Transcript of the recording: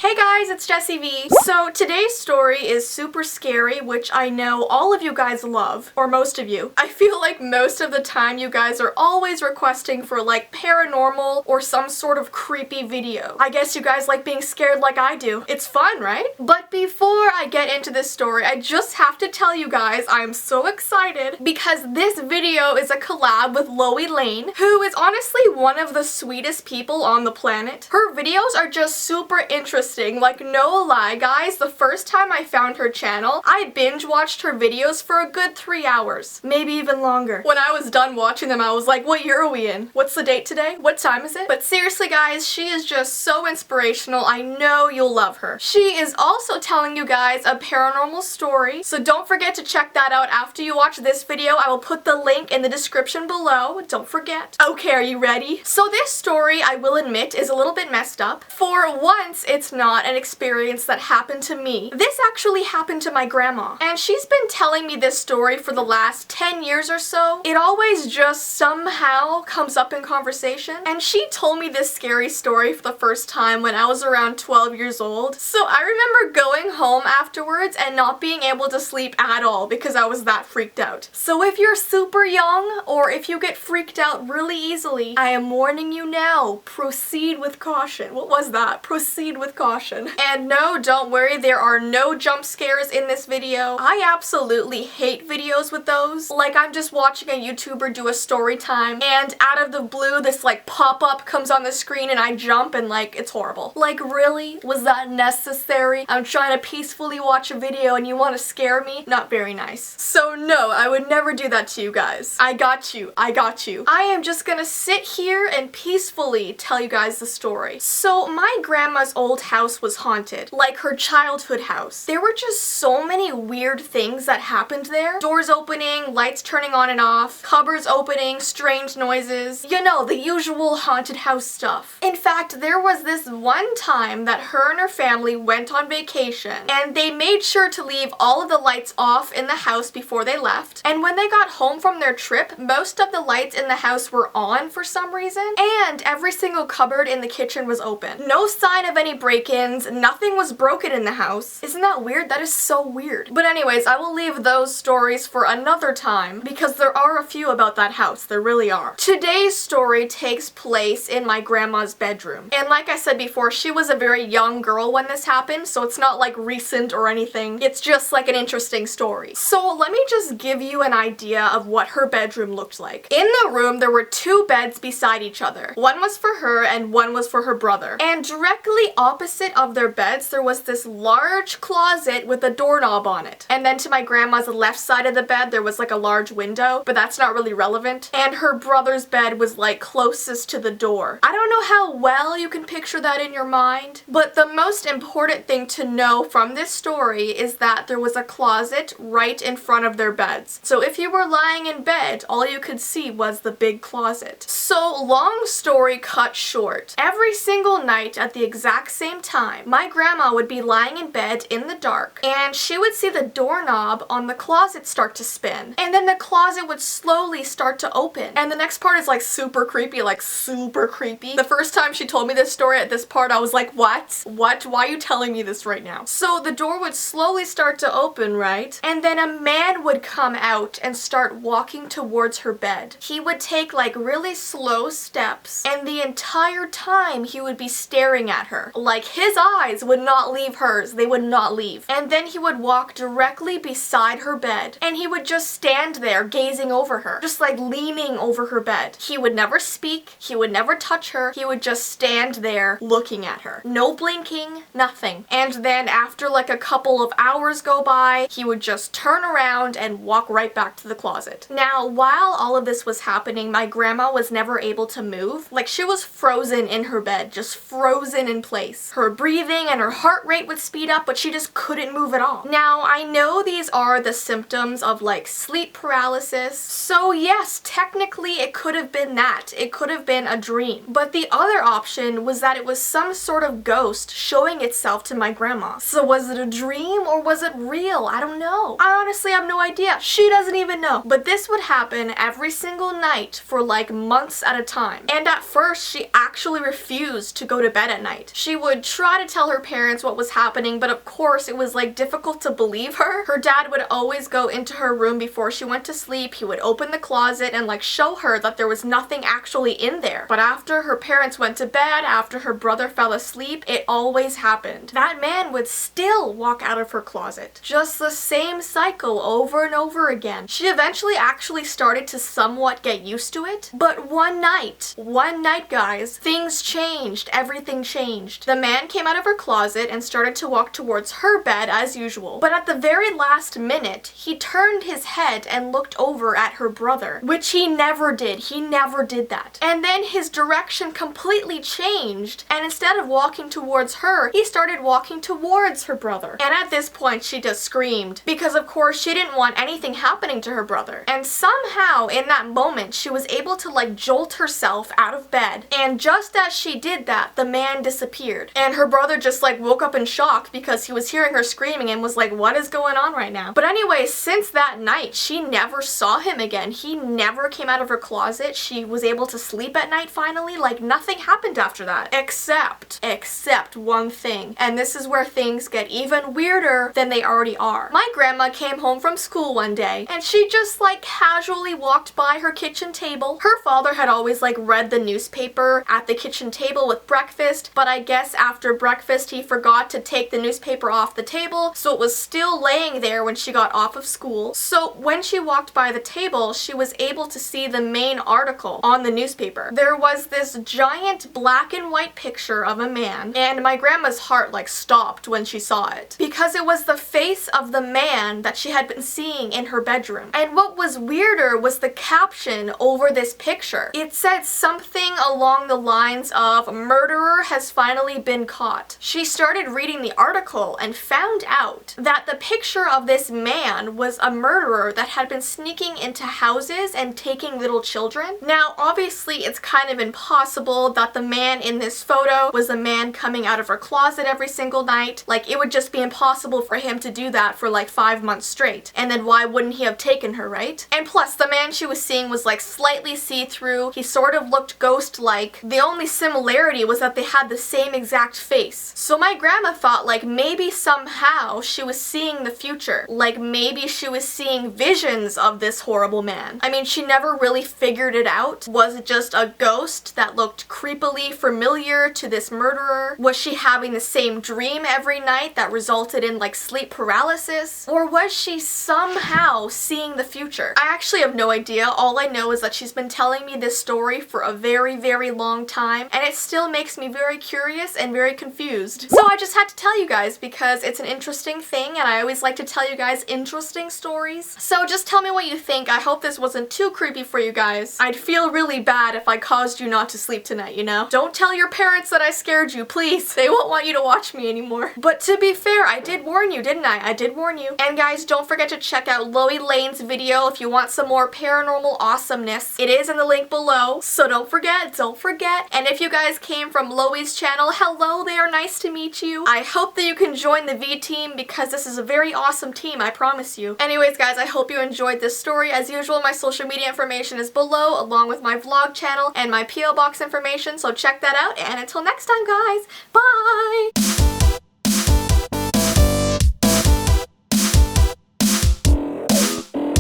Hey guys, it's Jessie V. So today's story is super scary, which I know all of you guys love, or most of you. I feel like most of the time you guys are always requesting for like paranormal or some sort of creepy video. I guess you guys like being scared like I do. It's fun, right? But before I get into this story, I just have to tell you guys I'm so excited because this video is a collab with Loey who is honestly one of the sweetest people on the planet. Her videos are just super interesting. Like, no lie, guys, the first time I found her channel, I binge watched her videos for a good 3 hours, maybe even longer. When I was done watching them, I was like, what year are we in? What's the date today? What time is it? But seriously, guys, she is just so inspirational. I know you'll love her. She is also telling you guys a paranormal story, so don't forget to check that out after you watch this video. I will put the link in the description below. Don't forget. Okay, are you ready? So this story, I will admit, is a little bit messed up. For once, it's not an experience that happened to me. This actually happened to my grandma, and she's been telling me this story for the last 10 years or so. It always just somehow comes up in conversation, and she told me this scary story for the first time when I was around 12 years old. So I remember going home afterwards and not being able to sleep at all because I was that freaked out. So if you're super young, or if you get freaked out really easily, I am warning you now, proceed with caution. What was that? Proceed with caution. And no, don't worry, there are no jump scares in this video. I absolutely hate videos with those. Like, I'm just watching a YouTuber do a story time, and out of the blue, this like pop-up comes on the screen and I jump and like, it's horrible. Like, really? Was that necessary? I'm trying to peacefully watch a video and you want to scare me? Not very nice. So no, I would never do that to you guys. I got you. I got you. I am just gonna sit here and peacefully tell you guys the story. So my grandma's old house was haunted, like her childhood house. There were just so many weird things that happened there. Doors opening, lights turning on and off, cupboards opening, strange noises. You know, the usual haunted house stuff. In fact, there was this one time that her and her family went on vacation, and they made sure to leave all of the lights off in the house before they left. And when they got home from their trip, most of the lights in the house were on for some reason, and every single cupboard in the kitchen was open. No sign of any break-ins, nothing was broken in the house. Isn't that weird? That is so weird. But anyways, I will leave those stories for another time because there are a few about that house. There really are. Today's story takes place in my grandma's bedroom. And like I said before, she was a very young girl when this happened, so it's not like recent or anything. It's just like an interesting story. So let me just give you an idea of what her bedroom looked like. In the room, there were 2 beds beside each other. One was for her and one was for her brother. And directly opposite of their beds, there was this large closet with a doorknob on it. And then to my grandma's left side of the bed, there was like a large window, but that's not really relevant. And her brother's bed was like closest to the door. I don't know how well you can picture that in your mind, but the most important thing to know from this story is that there was a closet right in front of their beds. So if you were lying in bed, all you could see was the big closet. So long story cut short, every single night at the exact same time, my grandma would be lying in bed in the dark, and she would see the doorknob on the closet start to spin, and then the closet would slowly start to open. And the next part is like super creepy, like super creepy. The first time she told me this story at this part, I was like, what? What? Why are you telling me this right now? So the door would slowly start to open, right? And then a man would come out and start walking towards her bed. He would take like really slow steps, and the entire time he would be staring at her. Like, his eyes would not leave hers. They would not leave. And then he would walk directly beside her bed, and he would just stand there gazing over her, just like leaning over her bed. He would never speak. He would never touch her. He would just stand there looking at her. No blinking, nothing. And then after like a couple of hours go by, he would just turn around and walk right back to the closet. Now, while all of this was happening, my grandma was never able to move. Like, she was frozen in her bed, just frozen in place. Her breathing and her heart rate would speed up, but she just couldn't move at all. Now, I know these are the symptoms of like sleep paralysis, so yes, technically it could have been that. It could have been a dream. But the other option was that it was some sort of ghost showing itself to my grandma. So was it a dream or was it real? I don't know. I honestly have no idea. She doesn't even know. But this would happen every single night for like months at a time. And at first, she actually refused to go to bed at night. She would try to tell her parents what was happening, but of course it was like difficult to believe her. Her dad would always go into her room before she went to sleep. He would open the closet and like show her that there was nothing actually in there. But after her parents went to bed, after her brother fell asleep, it always happened. That man would still walk out of her closet. Just the same cycle over and over again. She eventually actually started to somewhat get used to it, but one night guys, things changed. Everything changed. The man came out of her closet and started to walk towards her bed as usual, but at the very last minute, he turned his head and looked over at her brother, which he never did. He never did that. And then his direction completely changed, and instead of walking towards her, he started walking towards her brother. And at this point, she just screamed, because of course she didn't want anything happening to her brother. And somehow in that moment, she was able to like jolt herself out of bed, and just as she did that, the man disappeared. And her brother just like woke up in shock because he was hearing her screaming and was like, what is going on right now? But anyway, since that night, she never saw him again. He never came out of her closet. She was able to sleep at night finally. Like nothing happened after that, except one thing. And this is where things get even weirder than they already are. My grandma came home from school one day and she just like casually walked by her kitchen table. Her father had always like read the newspaper at the kitchen table with breakfast, but I guess after breakfast he forgot to take the newspaper off the table, so it was still laying there when she got off of school. So when she walked by the table, she was able to see the main article on the newspaper. There was this giant black and white picture of a man, and my grandma's heart like stopped when she saw it, because it was the face of the man that she had been seeing in her bedroom. And what was weirder was the caption over this picture. It said something along the lines of, "Murderer has finally been caught." She started reading the article and found out that the picture of this man was a murderer that had been sneaking into houses and taking little children. Now, obviously, it's kind of impossible that the man in this photo was a man coming out of her closet every single night. Like, it would just be impossible for him to do that for like 5 months straight. And then why wouldn't he have taken her, right? And plus, the man she was seeing was like slightly see-through. He sort of looked ghost-like. The only similarity was that they had the same exact face. So my grandma thought like maybe somehow she was seeing the future. Like maybe she was seeing visions of this horrible man. I mean, she never really figured it out. Was it just a ghost that looked creepily familiar to this murderer? Was she having the same dream every night that resulted in like sleep paralysis? Or was she somehow seeing the future? I actually have no idea. All I know is that she's been telling me this story for a very, very long time, and it still makes me very curious and very confused. So I just had to tell you guys because it's an interesting thing, and I always like to tell you guys interesting stories. So just tell me what you think. I hope this wasn't too creepy for you guys. I'd feel really bad if I caused you not to sleep tonight, you know? Don't tell your parents that I scared you, please. They won't want you to watch me anymore. But to be fair, I did warn you, didn't I? I did warn you. And guys, don't forget to check out Loey Lane's video if you want some more paranormal awesomeness. It is in the link below, so don't forget, don't forget. And if you guys came from Loey's channel, hello there, nice to meet you. I hope that you can join the V team because this is a very awesome team, I promise you. Anyways, guys, I hope you enjoyed this story. As usual, my social media information is below, along with my vlog channel and my P.O. box information, so check that out. And until next time, guys, bye!